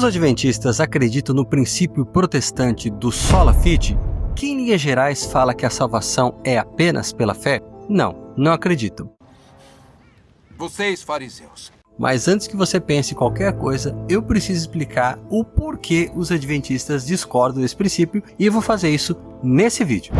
Os adventistas acreditam no princípio protestante do sola fide, que em linhas gerais fala que a salvação é apenas pela fé? Não acreditam. Vocês, fariseus. Mas antes que você pense em qualquer coisa, eu preciso explicar o porquê os adventistas discordam desse princípio e eu vou fazer isso nesse vídeo.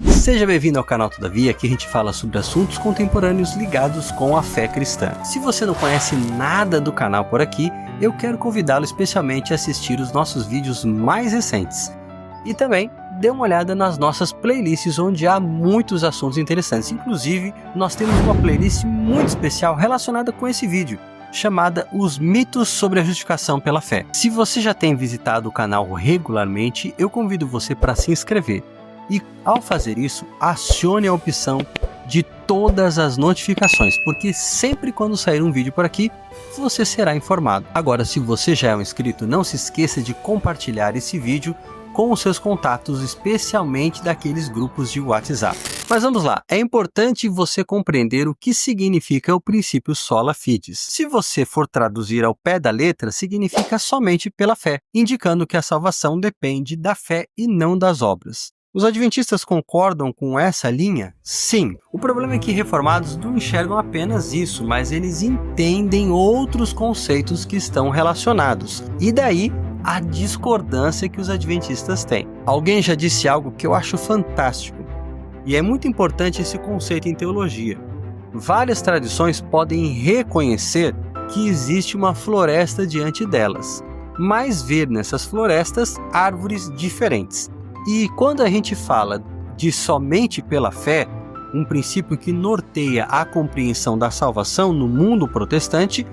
Seja bem-vindo ao canal Todavia, aqui a gente fala sobre assuntos contemporâneos ligados com a fé cristã. Se você não conhece nada do canal por aqui, eu quero convidá-lo especialmente a assistir os nossos vídeos mais recentes. E também dê uma olhada nas nossas playlists, onde há muitos assuntos interessantes. Inclusive, nós temos uma playlist muito especial relacionada com esse vídeo, chamada Os Mitos sobre a Justificação pela Fé. Se você já tem visitado o canal regularmente, eu convido você para se inscrever. E ao fazer isso, acione a opção de todas as notificações, porque sempre quando sair um vídeo por aqui, você será informado. Agora, se você já é um inscrito, não se esqueça de compartilhar esse vídeo com os seus contatos, especialmente daqueles grupos de WhatsApp. Mas vamos lá, é importante você compreender o que significa o princípio sola fides. Se você for traduzir ao pé da letra, significa somente pela fé, indicando que a salvação depende da fé e não das obras. Os adventistas concordam com essa linha? Sim. O problema é que reformados não enxergam apenas isso, mas eles entendem outros conceitos que estão relacionados. E daí a discordância que os adventistas têm. Alguém já disse algo que eu acho fantástico, e é muito importante esse conceito em teologia. Várias tradições podem reconhecer que existe uma floresta diante delas, mas ver nessas florestas árvores diferentes. E quando a gente fala de somente pela fé, um princípio que norteia a compreensão da salvação no mundo protestante,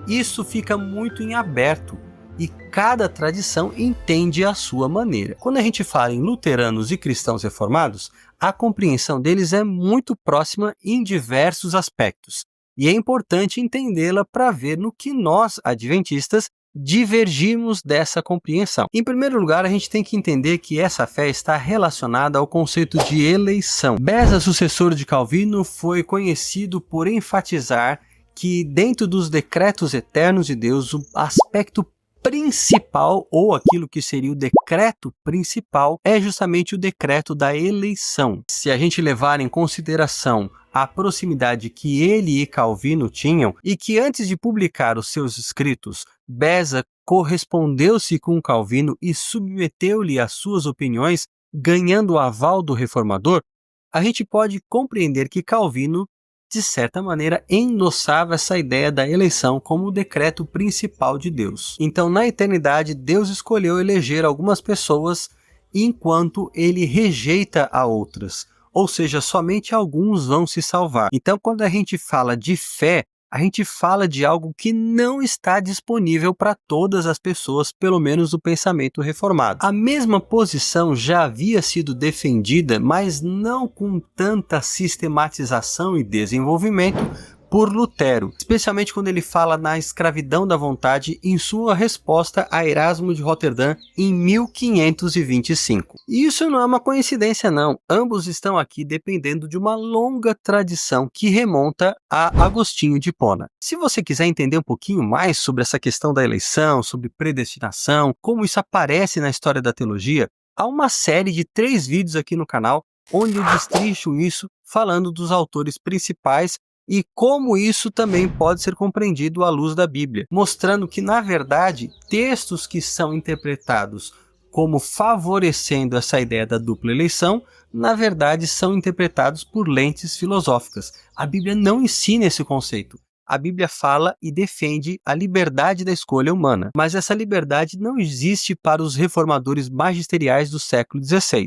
isso fica muito em aberto e cada tradição entende a sua maneira. Quando a gente fala em luteranos e cristãos reformados, a compreensão deles é muito próxima em diversos aspectos, e é importante entendê-la para ver no que nós, adventistas, divergimos dessa compreensão. Em primeiro lugar, a gente tem que entender que essa fé está relacionada ao conceito de eleição. Beza, sucessor de Calvino, foi conhecido por enfatizar que dentro dos decretos eternos de Deus, o aspecto principal, ou aquilo que seria o decreto principal, é justamente o decreto da eleição. Se a gente levar em consideração a proximidade que ele e Calvino tinham, e que antes de publicar os seus escritos, Beza correspondeu-se com Calvino e submeteu-lhe as suas opiniões, ganhando o aval do reformador, a gente pode compreender que Calvino, de certa maneira, endossava essa ideia da eleição como o decreto principal de Deus. Então, na eternidade, Deus escolheu eleger algumas pessoas enquanto ele rejeita a outras. Ou seja, somente alguns vão se salvar. Então, quando a gente fala de fé, a gente fala de algo que não está disponível para todas as pessoas, pelo menos no pensamento reformado. A mesma posição já havia sido defendida, mas não com tanta sistematização e desenvolvimento, por Lutero, especialmente quando ele fala na escravidão da vontade em sua resposta a Erasmo de Roterdã em 1525. E isso não é uma coincidência não, ambos estão aqui dependendo de uma longa tradição que remonta a Agostinho de Hipona. Se você quiser entender um pouquinho mais sobre essa questão da eleição, sobre predestinação, como isso aparece na história da teologia, há uma série de 3 vídeos aqui no canal onde eu destrincho isso falando dos autores principais e como isso também pode ser compreendido à luz da Bíblia, mostrando que, na verdade, textos que são interpretados como favorecendo essa ideia da dupla eleição, na verdade são interpretados por lentes filosóficas. A Bíblia não ensina esse conceito. A Bíblia fala e defende a liberdade da escolha humana, mas essa liberdade não existe para os reformadores magisteriais do século XVI.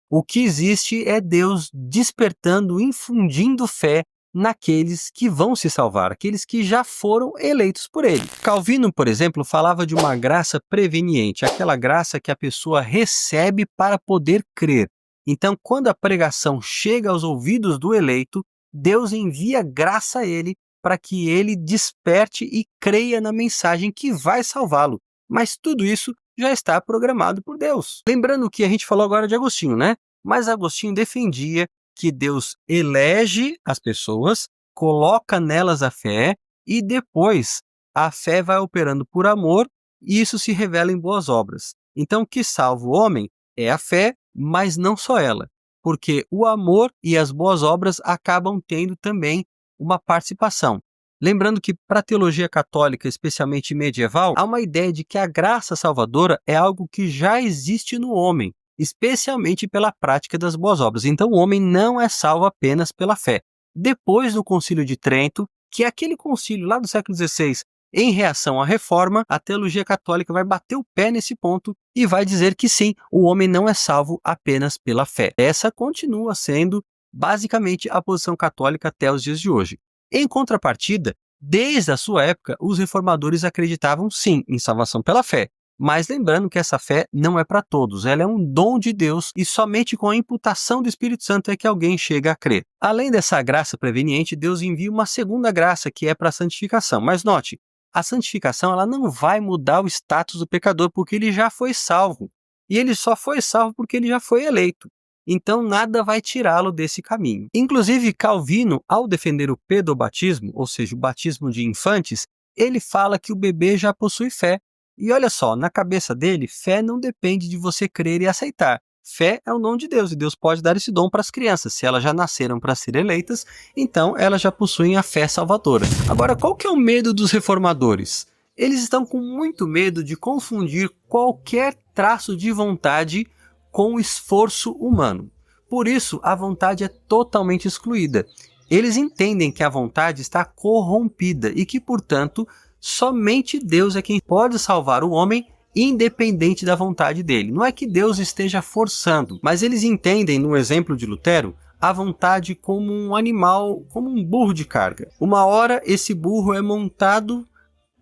O que existe é Deus despertando, infundindo fé naqueles que vão se salvar, aqueles que já foram eleitos por ele. Calvino, por exemplo, falava de uma graça preveniente, aquela graça que a pessoa recebe para poder crer. Então, quando a pregação chega aos ouvidos do eleito, Deus envia graça a ele para que ele desperte e creia na mensagem que vai salvá-lo. Mas tudo isso já está programado por Deus. Lembrando que a gente falou agora de Agostinho, né? Mas Agostinho defendia que Deus elege as pessoas coloca nelas a fé e depois a fé vai operando por amor e isso se revela em boas obras. Então, o que salva o homem é a fé, mas não só ela, porque o amor e as boas obras acabam tendo também uma participação. Lembrando que para a teologia católica, especialmente medieval, há uma ideia de que a graça salvadora é algo que já existe no homem, especialmente pela prática das boas obras. Então o homem não é salvo apenas pela fé. Depois do Concílio de Trento, que é aquele concílio lá do século XVI, em reação à reforma, a teologia católica vai bater o pé nesse ponto e vai dizer que sim, o homem não é salvo apenas pela fé. Essa continua sendo basicamente a posição católica até os dias de hoje. Em contrapartida, desde a sua época, os reformadores acreditavam sim em salvação pela fé, mas lembrando que essa fé não é para todos, ela é um dom de Deus e somente com a imputação do Espírito Santo é que alguém chega a crer. Além dessa graça preveniente, Deus envia uma segunda graça que é para a santificação, mas note, a santificação ela não vai mudar o status do pecador porque ele já foi salvo, e ele só foi salvo porque ele já foi eleito. Então nada vai tirá-lo desse caminho. Inclusive Calvino, ao defender o pedobatismo, ou seja, o batismo de infantes, ele fala que o bebê já possui fé. E olha só, na cabeça dele, fé não depende de você crer e aceitar. Fé é um dom de Deus e Deus pode dar esse dom para as crianças. Se elas já nasceram para ser eleitas, então elas já possuem a fé salvadora. Agora, qual que é o medo dos reformadores? Eles estão com muito medo de confundir qualquer traço de vontade com o esforço humano. Por isso, a vontade é totalmente excluída. Eles entendem que a vontade está corrompida e que, portanto, somente Deus é quem pode salvar o homem independente da vontade dele. Não é que Deus esteja forçando, mas eles entendem, no exemplo de Lutero, a vontade como um animal, como um burro de carga. Uma hora esse burro é montado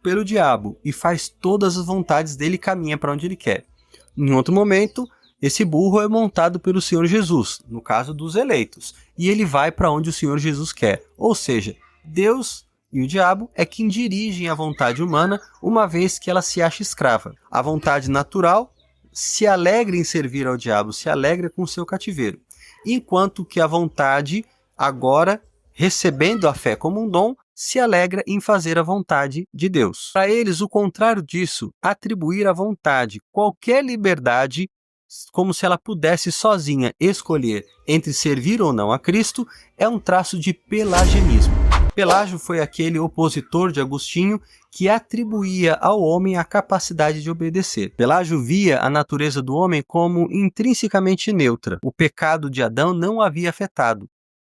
pelo diabo e faz todas as vontades dele e caminha para onde ele quer. Em outro momento, esse burro é montado pelo Senhor Jesus, no caso dos eleitos, e ele vai para onde o Senhor Jesus quer. Ou seja, Deus e o diabo é quem dirigem a vontade humana, uma vez que ela se acha escrava. A vontade natural se alegra em servir ao diabo, se alegra com o seu cativeiro. Enquanto que a vontade, agora, recebendo a fé como um dom, se alegra em fazer a vontade de Deus. Para eles, o contrário disso, atribuir à vontade qualquer liberdade, como se ela pudesse sozinha escolher entre servir ou não a Cristo, é um traço de pelagianismo. Pelágio foi aquele opositor de Agostinho que atribuía ao homem a capacidade de obedecer. Pelágio via a natureza do homem como intrinsecamente neutra. O pecado de Adão não o havia afetado.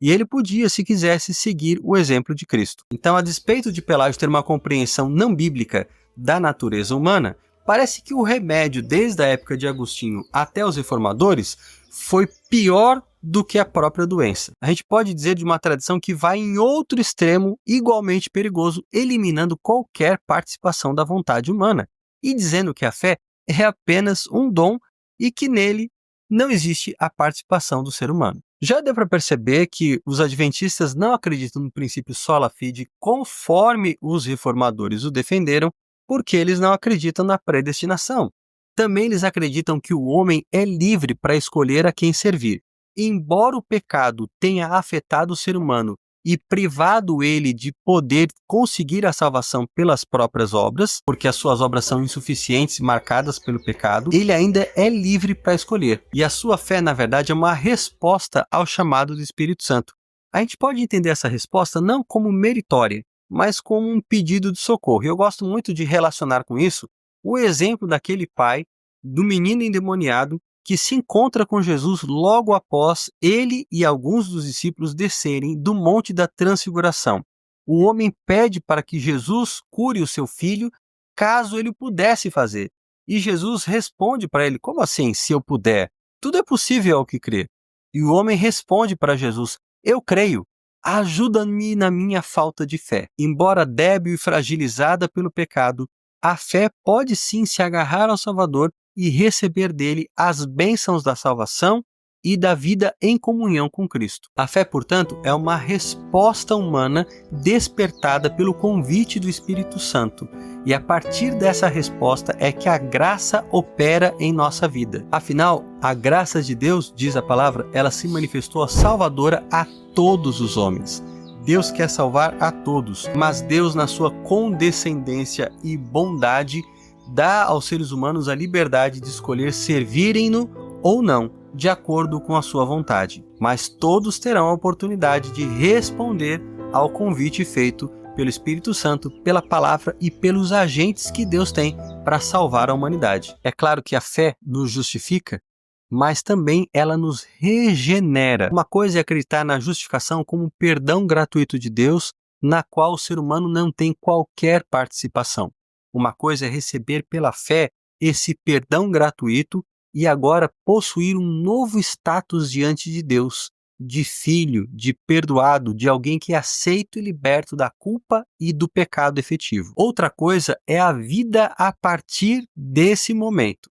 E ele podia, se quisesse, seguir o exemplo de Cristo. Então, a despeito de Pelágio ter uma compreensão não bíblica da natureza humana, parece que o remédio, desde a época de Agostinho até os reformadores, foi pior do que a própria doença. A gente pode dizer de uma tradição que vai em outro extremo igualmente perigoso, eliminando qualquer participação da vontade humana e dizendo que a fé é apenas um dom e que nele não existe a participação do ser humano. Já deu para perceber que os adventistas não acreditam no princípio sola fide conforme os reformadores o defenderam, porque eles não acreditam na predestinação. Também eles acreditam que o homem é livre para escolher a quem servir. Embora o pecado tenha afetado o ser humano e privado ele de poder conseguir a salvação pelas próprias obras, porque as suas obras são insuficientes, marcadas pelo pecado, ele ainda é livre para escolher. E a sua fé, na verdade, é uma resposta ao chamado do Espírito Santo. A gente pode entender essa resposta não como meritória, mas como um pedido de socorro. E eu gosto muito de relacionar com isso o exemplo daquele pai, do menino endemoniado, que se encontra com Jesus logo após ele e alguns dos discípulos descerem do Monte da Transfiguração. O homem pede para que Jesus cure o seu filho, caso ele pudesse fazer. E Jesus responde para ele, como assim, se eu puder? Tudo é possível ao que crê. E o homem responde para Jesus, eu creio, ajuda-me na minha falta de fé. Embora débil e fragilizada pelo pecado, a fé pode sim se agarrar ao Salvador e receber dele as bênçãos da salvação e da vida em comunhão com Cristo. A fé, portanto, é uma resposta humana despertada pelo convite do Espírito Santo. E a partir dessa resposta é que a graça opera em nossa vida. Afinal, a graça de Deus, diz a palavra, ela se manifestou salvadora a todos os homens. Deus quer salvar a todos, mas Deus, na sua condescendência e bondade, dá aos seres humanos a liberdade de escolher servirem-no ou não, de acordo com a sua vontade. Mas todos terão a oportunidade de responder ao convite feito pelo Espírito Santo, pela palavra e pelos agentes que Deus tem para salvar a humanidade. É claro que a fé nos justifica, mas também ela nos regenera. Uma coisa é acreditar na justificação como um perdão gratuito de Deus, na qual o ser humano não tem qualquer participação. Uma coisa é receber pela fé esse perdão gratuito e agora possuir um novo status diante de Deus, de filho, de perdoado, de alguém que é aceito e liberto da culpa e do pecado efetivo. Outra coisa é a vida a partir desse momento,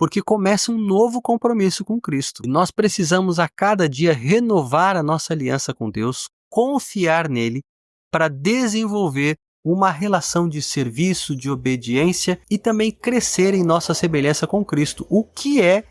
porque começa um novo compromisso com Cristo. Nós precisamos a cada dia renovar a nossa aliança com Deus, confiar nele para desenvolver uma relação de serviço, de obediência e também crescer em nossa semelhança com Cristo, o que é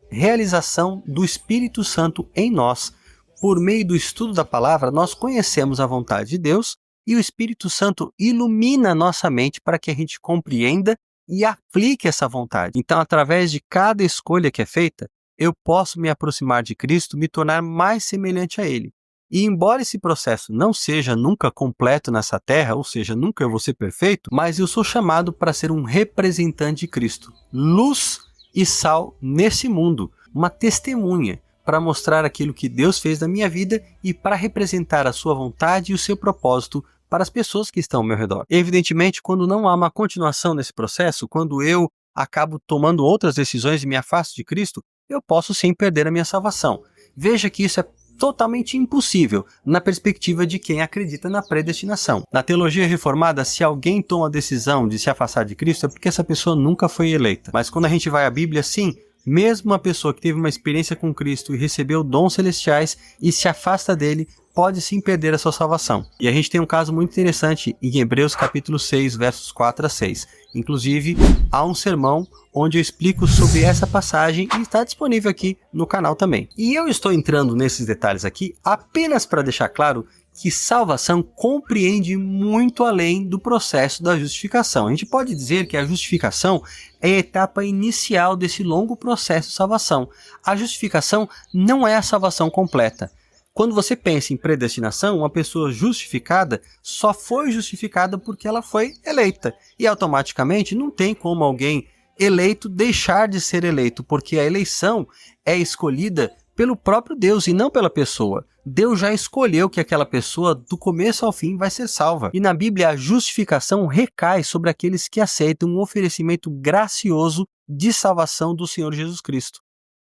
realização do Espírito Santo em nós. Por meio do estudo da palavra, nós conhecemos a vontade de Deus e o Espírito Santo ilumina a nossa mente para que a gente compreenda e aplique essa vontade. Então, através de cada escolha que é feita, eu posso me aproximar de Cristo, me tornar mais semelhante a Ele. E embora esse processo não seja nunca completo nessa terra, ou seja, nunca eu vou ser perfeito, mas eu sou chamado para ser um representante de Cristo, luz e sal nesse mundo, uma testemunha para mostrar aquilo que Deus fez na minha vida e para representar a sua vontade e o seu propósito para as pessoas que estão ao meu redor. Evidentemente, quando não há uma continuação nesse processo, quando eu acabo tomando outras decisões e me afasto de Cristo, eu posso sim perder a minha salvação. Veja que isso é totalmente impossível na perspectiva de quem acredita na predestinação. Na teologia reformada, se alguém toma a decisão de se afastar de Cristo, é porque essa pessoa nunca foi eleita. Mas quando a gente vai à Bíblia, sim, mesmo uma pessoa que teve uma experiência com Cristo e recebeu dons celestiais e se afasta dele, pode sim perder a sua salvação. E a gente tem um caso muito interessante em Hebreus capítulo 6, versos 4 a 6. Inclusive, há um sermão onde eu explico sobre essa passagem e está disponível aqui no canal também. E eu estou entrando nesses detalhes aqui apenas para deixar claro que salvação compreende muito além do processo da justificação. A gente pode dizer que a justificação é a etapa inicial desse longo processo de salvação. A justificação não é a salvação completa. Quando você pensa em predestinação, uma pessoa justificada só foi justificada porque ela foi eleita. E automaticamente não tem como alguém eleito deixar de ser eleito, porque a eleição é escolhida pelo próprio Deus e não pela pessoa. Deus já escolheu que aquela pessoa, do começo ao fim, vai ser salva. E na Bíblia, a justificação recai sobre aqueles que aceitam um oferecimento gracioso de salvação do Senhor Jesus Cristo.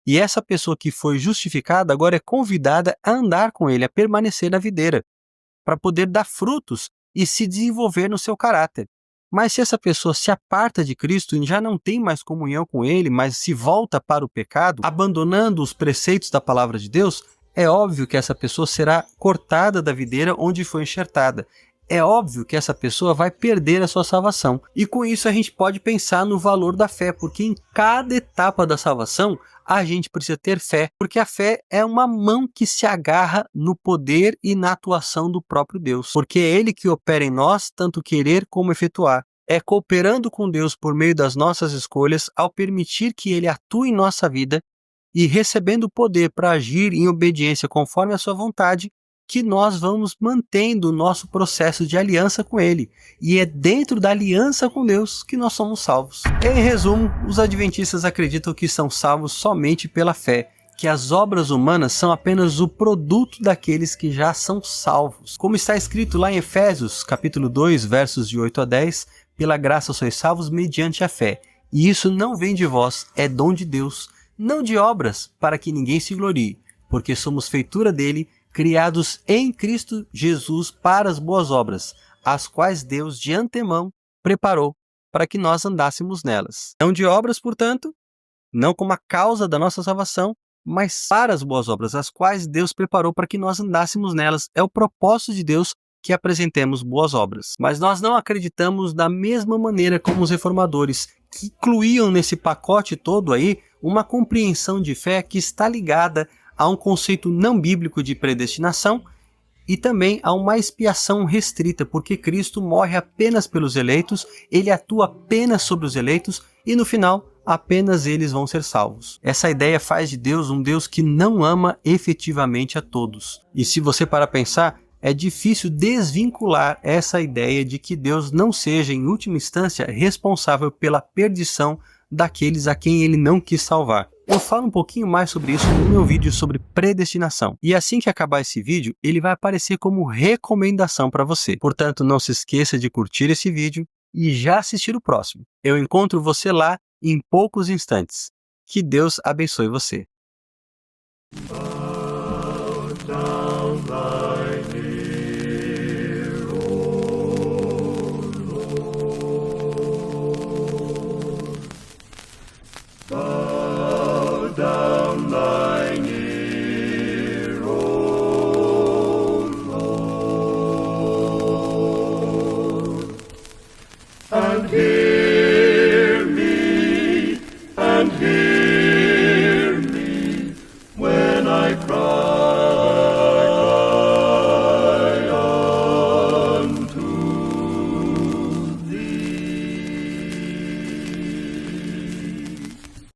E essa pessoa que foi justificada agora é convidada a andar com ele, a permanecer na videira, para poder dar frutos e se desenvolver no seu caráter. Mas se essa pessoa se aparta de Cristo e já não tem mais comunhão com ele, mas se volta para o pecado, abandonando os preceitos da palavra de Deus, é óbvio que essa pessoa será cortada da videira onde foi enxertada. É óbvio que essa pessoa vai perder a sua salvação. E com isso a gente pode pensar no valor da fé, porque em cada etapa da salvação a gente precisa ter fé, porque a fé é uma mão que se agarra no poder e na atuação do próprio Deus, porque é Ele que opera em nós, tanto querer como efetuar. É cooperando com Deus por meio das nossas escolhas, ao permitir que Ele atue em nossa vida e recebendo o poder para agir em obediência conforme a sua vontade, que nós vamos mantendo o nosso processo de aliança com Ele. E é dentro da aliança com Deus que nós somos salvos. Em resumo, os adventistas acreditam que são salvos somente pela fé, que as obras humanas são apenas o produto daqueles que já são salvos. Como está escrito lá em Efésios, capítulo 2, versos de 8 a 10, pela graça sois salvos mediante a fé. E isso não vem de vós, é dom de Deus, não de obras, para que ninguém se glorie, porque somos feitura dele, criados em Cristo Jesus para as boas obras, as quais Deus de antemão preparou para que nós andássemos nelas. Não de obras, portanto, não como a causa da nossa salvação, mas para as boas obras, as quais Deus preparou para que nós andássemos nelas. É o propósito de Deus que apresentemos boas obras. Mas nós não acreditamos da mesma maneira como os reformadores, que incluíam nesse pacote todo aí uma compreensão de fé que está ligada a um conceito não bíblico de predestinação E também há uma expiação restrita, porque Cristo morre apenas pelos eleitos, ele atua apenas sobre os eleitos e no final apenas eles vão ser salvos. Essa ideia faz de Deus um Deus que não ama efetivamente a todos. E se você parar a pensar, é difícil desvincular essa ideia de que Deus não seja, em última instância, responsável pela perdição daqueles a quem ele não quis salvar. Eu falo um pouquinho mais sobre isso no meu vídeo sobre predestinação. E assim que acabar esse vídeo, ele vai aparecer como recomendação para você. Portanto, não se esqueça de curtir esse vídeo e já assistir o próximo. Eu encontro você lá em poucos instantes. Que Deus abençoe você. And hear me, and hear